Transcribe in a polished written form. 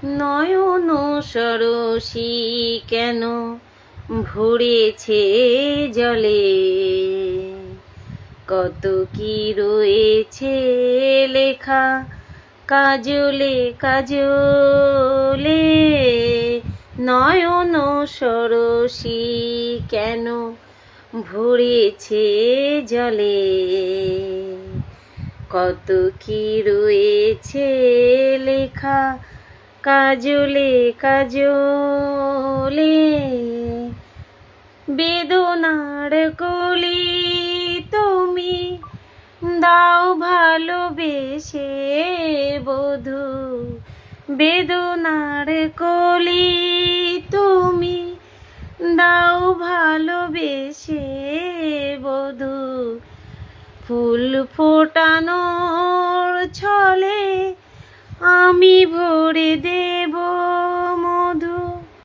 নয়ন সরসী কেন ভরেছে জলে, কত কি রয়েছে লেখা কাজলে কাজলে। নয়ন সরসী কেন ভরেছে জলে, কত কি রয়েছে লেখা কাজলে কাজলে। বেদনার কলি তুমি দাও ভালোবেসে বধূ, বেদনার কলি তুমি দাও ভালোবেসে বধূ। ফুল ফোটানোর ছলে আমি ভরে